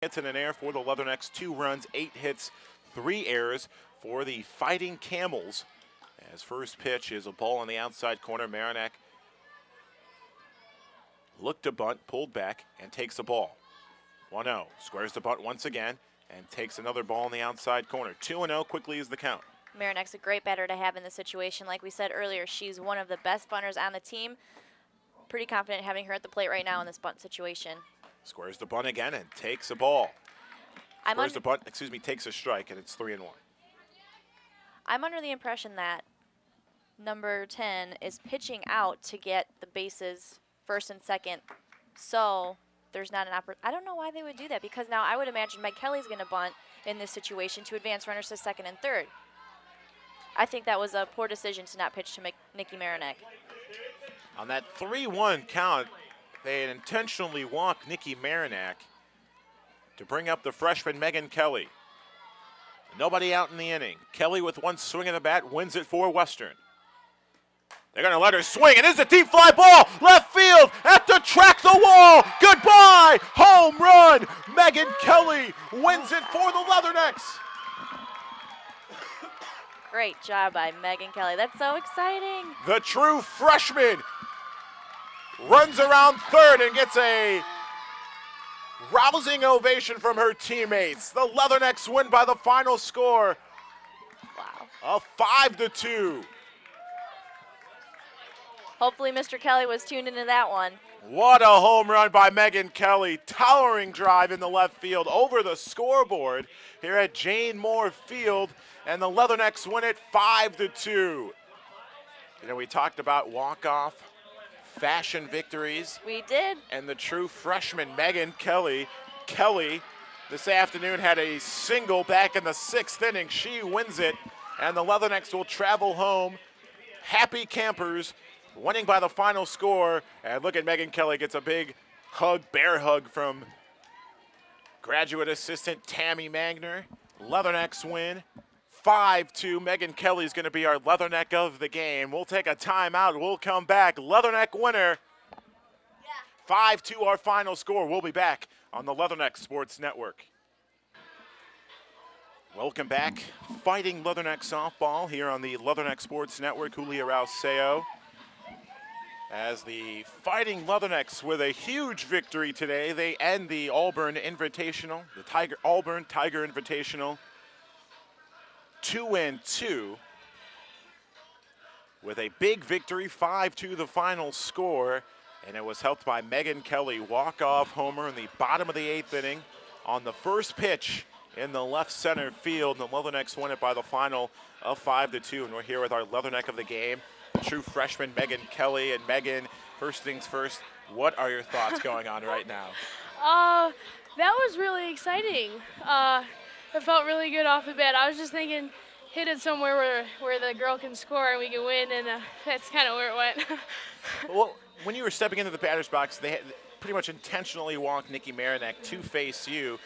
hits and an error for the Leathernecks, 2 runs, 8 hits, 3 errors for the Fighting Camels. As first pitch is a ball on the outside corner. Maronek looked to bunt, pulled back, and takes the ball. 1-0, squares the bunt once again, and takes another ball on the outside corner. 2-0 quickly is the count. Maronek's a great batter to have in this situation. Like we said earlier, she's one of the best bunters on the team. Pretty confident having her at the plate right now in this bunt situation. Squares the bunt again and takes a ball. Squares the bunt, takes a strike, and it's 3-1. I'm under the impression that number 10 is pitching out to get the bases first and second, so there's not an opportunity. I don't know why they would do that, because now I would imagine Meg Kelly's going to bunt in this situation to advance runners to second and third. I think that was a poor decision to not pitch to Nikki Maronek. On that 3-1 count, they had intentionally walked Nikki Maronek to bring up the freshman Megan Kelly. Nobody out in the inning. Kelly with one swing of the bat wins it for Western. They're going to let her swing, and it's a deep fly ball, left field, at the track, the wall, goodbye, home run. Megan Kelly wins it for the Leathernecks. Great job by Megan Kelly. That's so exciting. The true freshman runs around third and gets a rousing ovation from her teammates. The Leathernecks win by the final score of 5-2. Hopefully Mr. Kelly was tuned into that one. What a home run by Megan Kelly. Towering drive in the left field over the scoreboard here at Jane Moore Field, and the Leathernecks win it 5-2. You know, we talked about walk-off fashion victories. We did. And the true freshman Megan Kelly. Kelly this afternoon had a single back in the 6th inning. She wins it, and the Leathernecks will travel home happy campers, winning by the final score. And look at Megan Kelly, gets a big hug, bear hug from graduate assistant Tammy Magner. Leathernecks win 5-2. Megan Kelly is going to be our Leatherneck of the game. We'll take a timeout. We'll come back. Leatherneck winner. 5-2 our final score. We'll be back on the Leatherneck Sports Network. Welcome back. Fighting Leatherneck softball here on the Leatherneck Sports Network. Julia Rauseo. As the Fighting Leathernecks with a huge victory today, they end the Auburn Invitational, the Auburn Tiger Invitational, 2-2, with a big victory, 5-2 the final score, and it was helped by Megan Kelly, walk-off homer in the bottom of the 8th inning on the first pitch in the left center field. And the Leathernecks win it by the final of 5-2, and we're here with our Leatherneck of the game, true freshman Megan Kelly. And Megan, first things first, what are your thoughts going on right now? That was really exciting. It felt really good off the bat. I was just thinking, hit it somewhere where the girl can score and we can win, and that's kind of where it went. Well, when you were stepping into the batter's box, they had pretty much intentionally walked Nikki Maronek to face you.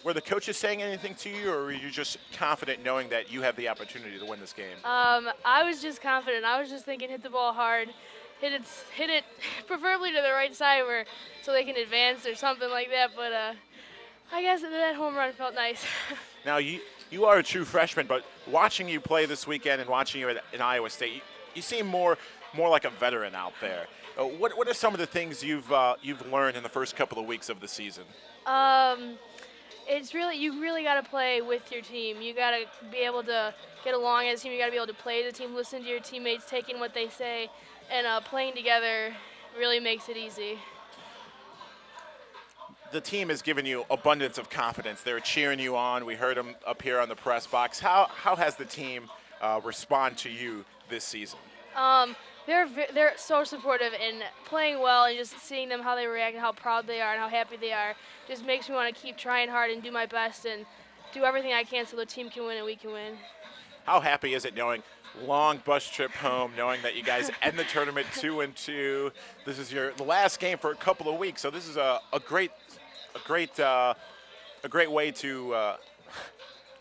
Were the coaches saying anything to you, or were you just confident knowing that you have the opportunity to win this game? I was just confident. I was just thinking, hit the ball hard, hit it preferably to the right side so they can advance or something like that. But I guess that home run felt nice. Now you are a true freshman, but watching you play this weekend and watching you in Iowa State, you seem more like a veteran out there. What are some of the things you've learned in the first couple of weeks of the season? It's really, you really got to play with your team. You got to be able to get along as a team. You got to be able to play as a team, listen to your teammates, taking what they say, and playing together really makes it easy. The team has given you abundance of confidence. They're cheering you on. We heard them up here on the press box. How has the team respond to you this season? They're so supportive, and playing well and just seeing them, how they react and how proud they are and how happy they are just makes me want to keep trying hard and do my best and do everything I can so the team can win and we can win. How happy is it knowing long bus trip home, knowing that you guys end the tournament 2-2? This is the last game for a couple of weeks, so this is a great way to.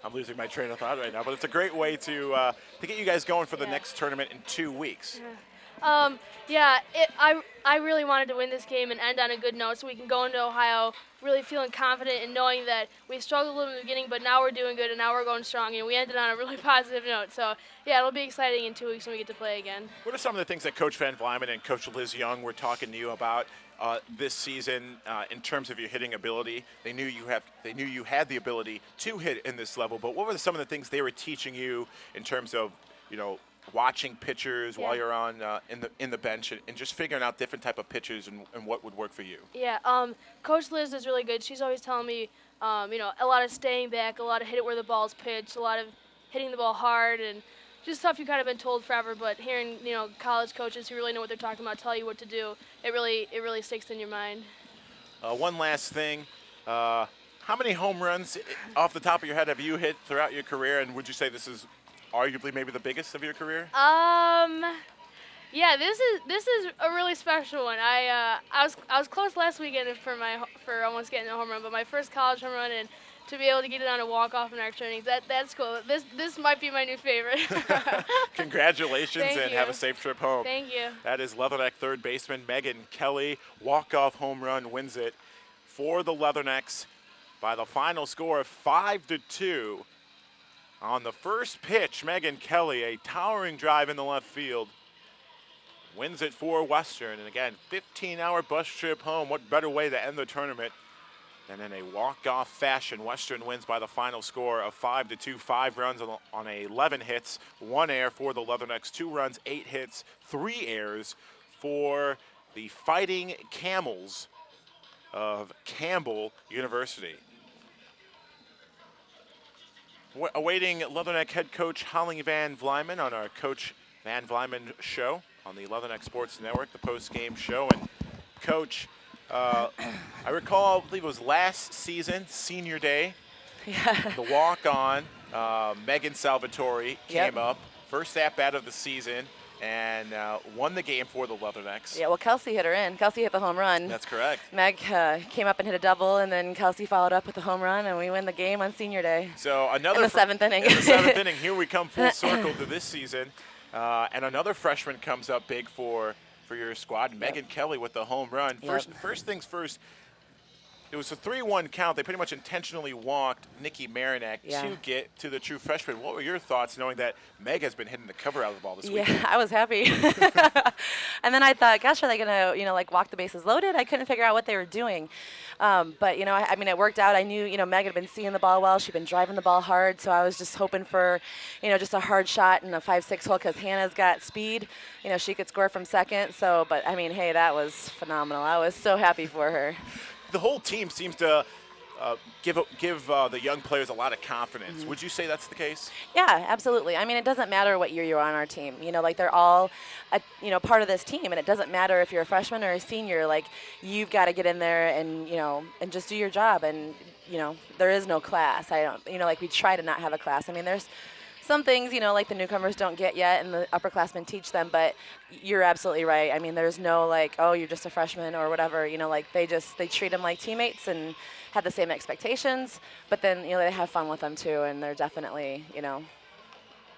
I'm losing my train of thought right now, but it's a great way to get you guys going for the next tournament in 2 weeks. Yeah. Yeah, I really wanted to win this game and end on a good note so we can go into Ohio really feeling confident and knowing that we struggled a little in the beginning, but now we're doing good and now we're going strong, and we ended on a really positive note. So, yeah, it'll be exciting in 2 weeks when we get to play again. What are some of the things that Coach Van Vlymen and Coach Liz Young were talking to you about this season in terms of your hitting ability? They knew you had the ability to hit in this level, but what were some of the things they were teaching you in terms of, watching pitchers while you're on in the bench and just figuring out different type of pitches and what would work for you? Yeah, Coach Liz is really good. She's always telling me, a lot of staying back, a lot of hit it where the ball's pitched, a lot of hitting the ball hard, and just stuff you've kind of been told forever. But hearing, college coaches who really know what they're talking about tell you what to do, it really sticks in your mind. One last thing. How many home runs off the top of your head have you hit throughout your career, and would you say this is arguably maybe the biggest of your career? Yeah, this is a really special one. I was close last weekend for almost getting a home run, but my first college home run, and to be able to get it on a walk-off in extra innings, that's cool. This might be my new favorite. Congratulations. Thank and you. Have a safe trip home. Thank you. That is Leatherneck third baseman Megan Kelly. Walk-off home run wins it for the Leathernecks by the final score of 5-2. On the first pitch, Megan Kelly, a towering drive in the left field, wins it for Western. And again, 15-hour bus trip home. What better way to end the tournament than in a walk-off fashion? Western wins by the final score of 5-2. 5 runs on 11 hits, 1 error for the Leathernecks, 2 runs, 8 hits, 3 errors for the Fighting Camels of Campbell University. Awaiting Leatherneck head coach Holly Van Vlymen on our Coach Van Vlymen show on the Leatherneck Sports Network, the post-game show. And Coach, I recall, I believe it was last season, senior day, the walk-on, Megan Salvatore came up, first at-bat of the season, and won the game for the Leathernecks. Yeah, well, Kelsey hit her in. Kelsey hit the home run. That's correct. Meg came up and hit a double, and then Kelsey followed up with the home run, and we win the game on senior day. So another in the 7th inning. In the 7th inning, here we come full circle to this season, and another freshman comes up big for your squad. Megan Kelly with the home run. First things first. It was a 3-1 count. They pretty much intentionally walked Nikki Marinak to get to the true freshman. What were your thoughts knowing that Meg has been hitting the cover out of the ball this week? Yeah, I was happy. And then I thought, gosh, are they going to, walk the bases loaded? I couldn't figure out what they were doing. But, I mean, it worked out. I knew, Meg had been seeing the ball well. She'd been driving the ball hard. So I was just hoping for, just a hard shot and a 5-6 hole because Hannah's got speed. She could score from second. So, but, I mean, hey, that was phenomenal. I was so happy for her. The whole team seems to give the young players a lot of confidence. Would you say that's the case? Yeah, absolutely. I mean, it doesn't matter what year you're on our team. They're all, part of this team, and it doesn't matter if you're a freshman or a senior. Like, you've got to get in there and, and just do your job. And, there is no class. We try to not have a class. I mean, there's some things, like the newcomers don't get yet and the upperclassmen teach them, but you're absolutely right. I mean, there's no oh, you're just a freshman or whatever, they treat them like teammates and have the same expectations, but then, they have fun with them too, and they're definitely,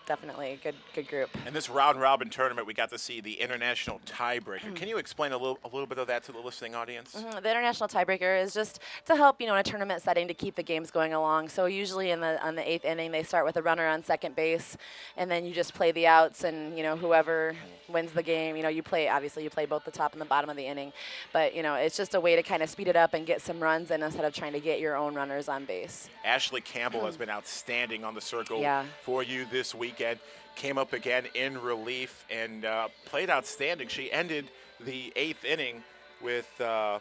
definitely a good group. In this round-robin tournament, we got to see the international tiebreaker. Can you explain a little bit of that to the listening audience? The international tiebreaker is just to help, in a tournament setting to keep the games going along. So usually on the 8th inning, they start with a runner on second base, and then you just play the outs, and whoever wins the game, you play both the top and the bottom of the inning. But it's just a way to kind of speed it up and get some runs in instead of trying to get your own runners on base. Ashley Campbell has been outstanding on the circle for you this weekend. Came up again in relief and played outstanding. She ended the 8th inning with a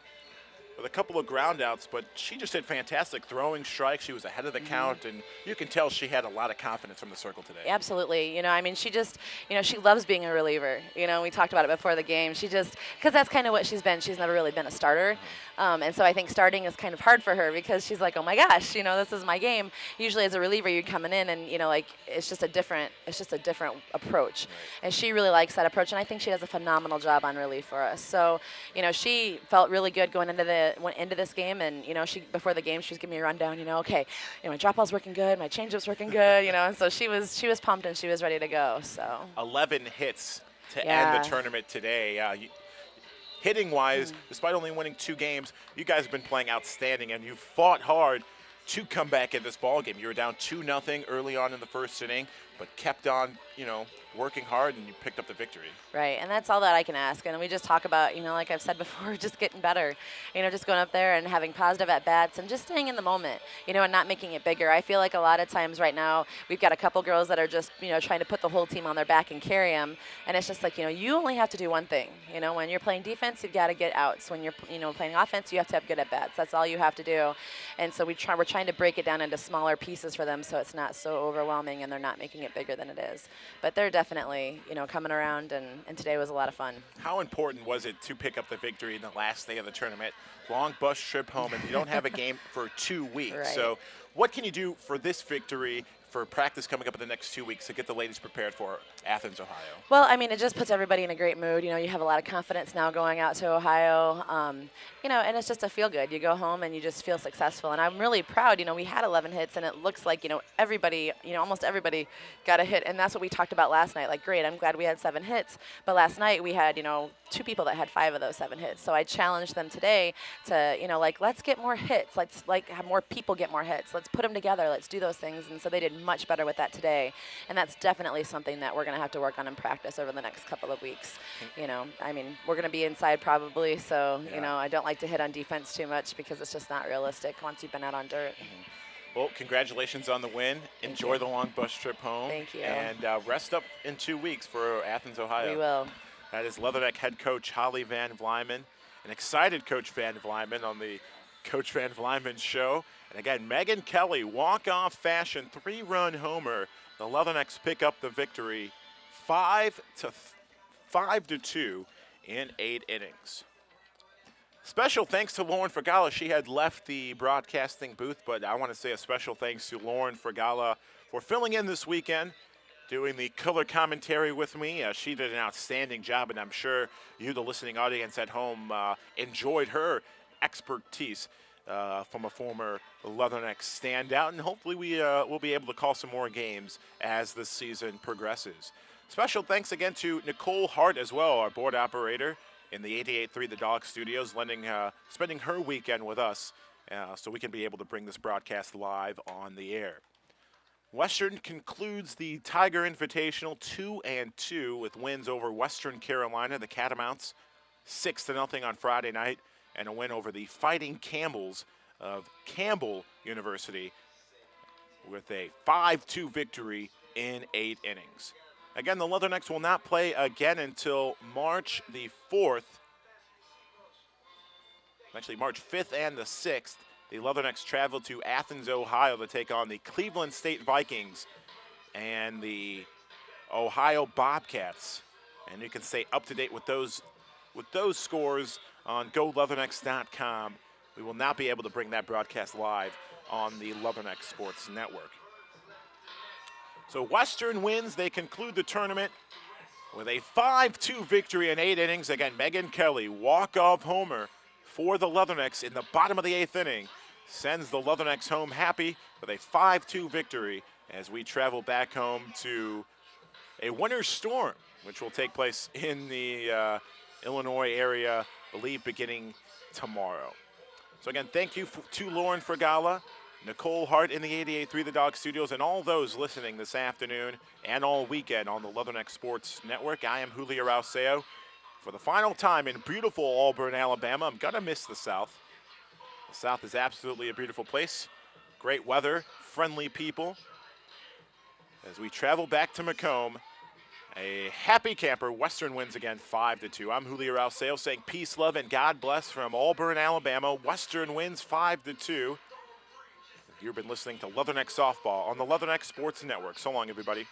couple of ground outs, but she just did fantastic throwing strikes. She was ahead of the count, and you can tell she had a lot of confidence from the circle today. Absolutely. I mean, she just, she loves being a reliever. We talked about it before the game. She just, because that's kind of what she's been. She's never really been a starter. And so I think starting is kind of hard for her because she's like, oh my gosh, this is my game. Usually as a reliever, you're coming in and, it's just a different approach. And she really likes that approach, and I think she does a phenomenal job on relief for us. So, she felt really good going into this game, and, she before the game, she was giving me a rundown, okay, my drop ball's working good, my changeup's working good, and so she was pumped and she was ready to go. So 11 hits to end Yeah. the tournament today. Hitting-wise, despite only winning 2 games, you guys have been playing outstanding, and you fought hard to come back in this ball game. You were down 2-0 early on in the first inning, but kept on, working hard, and you picked up the victory. Right, and that's all that I can ask. And we just talk about, like I've said before, just getting better. Just going up there and having positive at-bats and just staying in the moment, and not making it bigger. I feel like a lot of times right now we've got a couple girls that are just, trying to put the whole team on their back and carry them. And it's just like, you only have to do one thing. When you're playing defense, you've got to get outs. When you're, playing offense, you have to have good at-bats. That's all you have to do. And so we're trying to break it down into smaller pieces for them so it's not so overwhelming and they're not making it bigger than it is. But they're definitely, coming around, and today was a lot of fun. How important was it to pick up the victory in the last day of the tournament? Long bus trip home, and you don't have a game for 2 weeks. Right. So what can you do for this victory, for practice coming up in the next 2 weeks, to get the ladies prepared for Athens, Ohio? Well, I mean, it just puts everybody in a great mood. You have a lot of confidence now going out to Ohio, and it's just a feel good. You go home and you just feel successful. And I'm really proud. We had 11 hits, and it looks like, everybody, almost everybody got a hit. And that's what we talked about last night. Like, great, I'm glad we had 7 hits. But last night we had, 2 people that had 5 of those 7 hits. So I challenged them today to, let's get more hits. Let's, have more people get more hits. Let's put them together. Let's do those things. And so they did much better with that today. And that's definitely something that we're going to have to work on in practice over the next couple of weeks. I mean, we're going to be inside probably. So, I don't like to hit on defense too much because it's just not realistic once you've been out on dirt. Well, congratulations on the win. Enjoy the long bus trip home. Thank you. And rest up in 2 weeks for Athens, Ohio. We will. That is Leatherneck head coach Holly Van Vlymen, an excited Coach Van Vlymen on the Coach Van Vlymen show. And again, Megan Kelly, walk-off fashion, 3-run homer. The Leathernecks pick up the victory 5-2 in 8 innings. Special thanks to Lauren Fregala. She had left the broadcasting booth, but I want to say a special thanks to Lauren Fregala for filling in this weekend, doing the color commentary with me. She did an outstanding job, and I'm sure you, the listening audience at home, enjoyed her expertise from a former Leatherneck standout, and hopefully we'll be able to call some more games as the season progresses. Special thanks again to Nicole Hart as well, our board operator in the 88.3 The Dog Studios, spending her weekend with us so we can be able to bring this broadcast live on the air. Western concludes the Tiger Invitational 2-2 with wins over Western Carolina, the Catamounts, 6-0 on Friday night, and a win over the Fighting Campbells of Campbell University with a 5-2 victory in 8 innings. Again, the Leathernecks will not play again until March the 4th, actually March 5th and the 6th. The Leathernecks travel to Athens, Ohio to take on the Cleveland State Vikings and the Ohio Bobcats. And you can stay up to date with those scores on GoLeathernecks.com. We will not be able to bring that broadcast live on the Leatherneck Sports Network. So Western wins. They conclude the tournament with a 5-2 victory in 8 innings. Again, Megan Kelly, walk-off homer for the Leathernecks in the bottom of the 8th inning, sends the Leathernecks home happy with a 5-2 victory as we travel back home to a winter storm, which will take place in the Illinois area, I believe, beginning tomorrow. So again, thank you to Lauren Fregala, Nicole Hart in the 88.3 The Dog Studios, and all those listening this afternoon and all weekend on the Leatherneck Sports Network. I am Julio Rauseo. For the final time in beautiful Auburn, Alabama. I'm going to miss the South. The South is absolutely a beautiful place. Great weather, friendly people. As we travel back to Macomb, a happy camper. Western wins again 5-2. I'm Julio Rauseo saying peace, love, and God bless from Auburn, Alabama. Western wins 5-2. You've been listening to Leatherneck Softball on the Leatherneck Sports Network. So long, everybody.